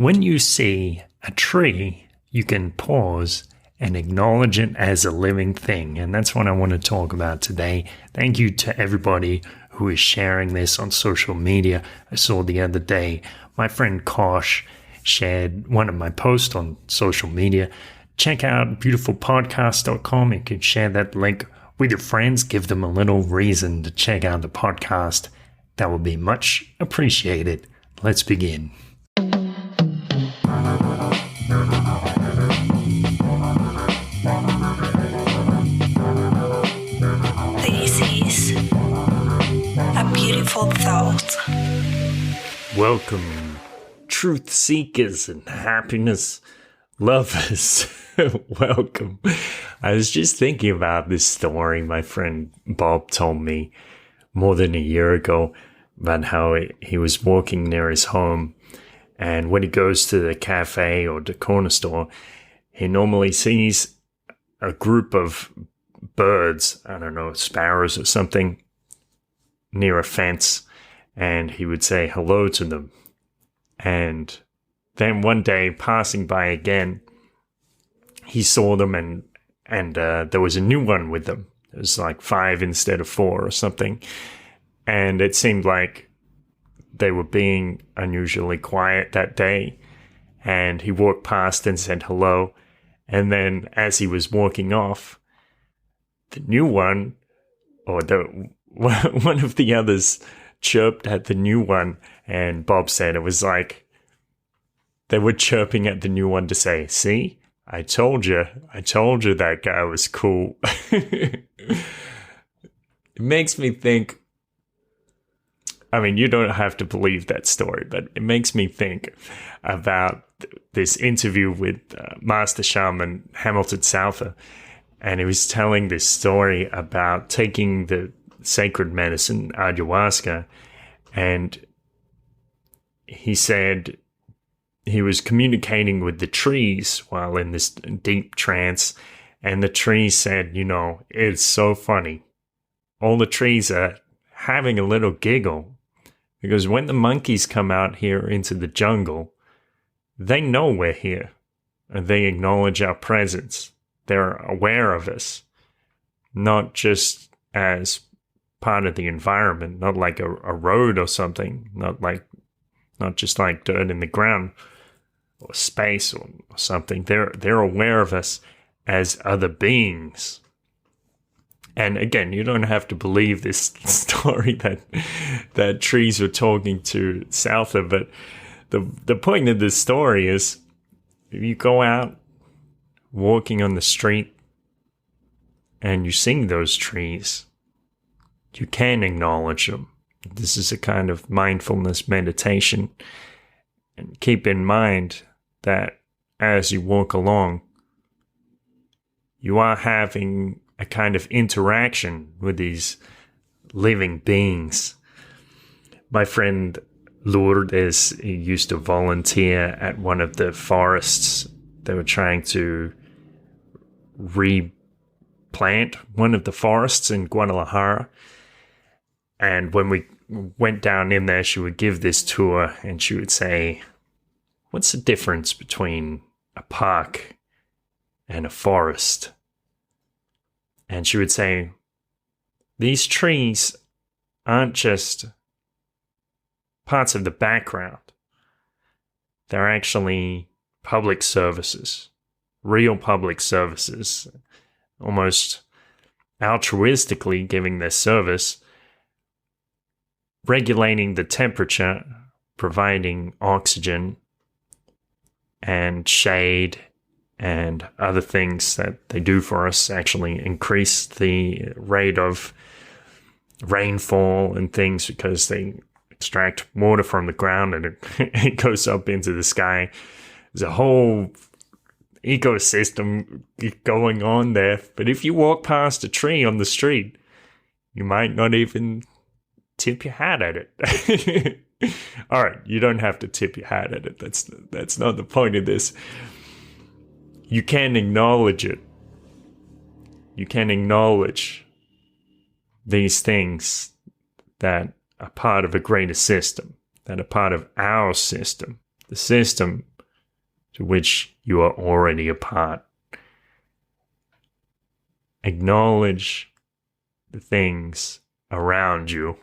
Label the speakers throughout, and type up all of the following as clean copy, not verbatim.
Speaker 1: When you see a tree, you can pause and acknowledge it as a living thing. And that's what I want to talk about today. Thank you to everybody who is sharing this on social media. I saw the other day, my friend Kosh shared one of my posts on social media. Check out beautifulpodcast.com. You can share that link with your friends. Give them a little reason to check out the podcast. That would be much appreciated. Let's begin.
Speaker 2: This is a beautiful thought.
Speaker 1: Welcome, truth seekers and happiness lovers. Welcome. I was just thinking about this story my friend Bob told me more than a year ago about how he was walking near his home, and when he goes to the cafe or the corner store, he normally sees a group of birds, I don't know, sparrows or something, near a fence, and he would say hello to them. And then one day, passing by again, he saw them and there was a new one with them. It was like 5 instead of 4 or something. And it seemed like they were being unusually quiet that day. And he walked past and said hello. And then as he was walking off, the new one, or one of the others, chirped at the new one. And Bob said it was like they were chirping at the new one to say, "See? I told you that guy was cool." It makes me think, I mean, you don't have to believe that story, but it makes me think about this interview with Master Shaman Hamilton Souther. And he was telling this story about taking the sacred medicine, ayahuasca, and he said he was communicating with the trees while in this deep trance, and the trees said, "It's so funny. All the trees are having a little giggle because when the monkeys come out here into the jungle, they know we're here and they acknowledge our presence. They're aware of us, not just as part of the environment, not like a road or something, not just like dirt in the ground or space or something. They're aware of us as other beings." And again, you don't have to believe this story that trees were talking to Souther, but the point of this story is, if you go out walking on the street and you see those trees, you can acknowledge them. This is a kind of mindfulness meditation. And keep in mind that as you walk along, you are having a kind of interaction with these living beings. My friend Lourdes, he used to volunteer at one of the forests. They were trying to replant one of the forests in Guadalajara. And when we went down in there, she would give this tour and she would say, "What's the difference between a park and a forest?" And she would say, "These trees aren't just parts of the background. They're actually public services, real public services, almost altruistically giving their service, regulating the temperature, providing oxygen and shade and other things that they do for us, actually increase the rate of rainfall and things because they extract water from the ground and it goes up into the sky. There's a whole ecosystem going on there. But if you walk past a tree on the street, you might not even tip your hat at it. All right, you don't have to tip your hat at it. That's not the point of this. You can acknowledge it. You can acknowledge these things that are part of a greater system, that are part of our system, the system to which you are already a part. Acknowledge the things around you.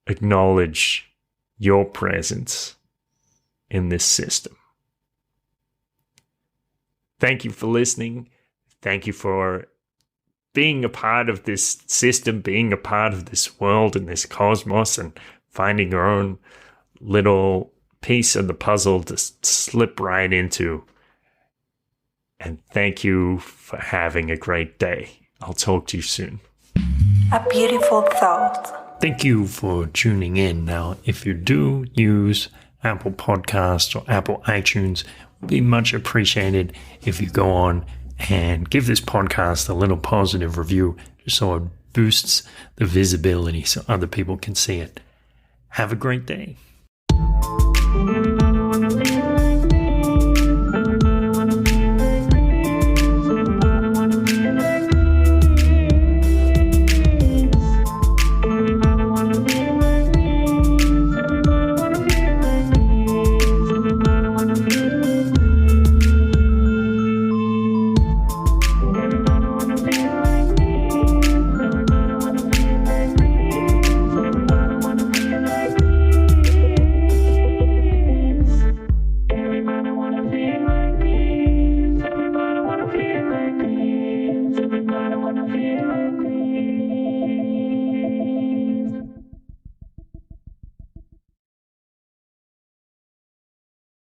Speaker 1: Acknowledge your presence in this system. Thank you for listening. Thank you for being a part of this system, being a part of this world and this cosmos, and finding your own little piece of the puzzle to slip right into. And thank you for having a great day. I'll talk to you soon.
Speaker 2: A beautiful thought.
Speaker 1: Thank you for tuning in. Now, if you do use Apple Podcasts or Apple iTunes, it would be much appreciated if you go on and give this podcast a little positive review, just so it boosts the visibility so other people can see it. Have a great day.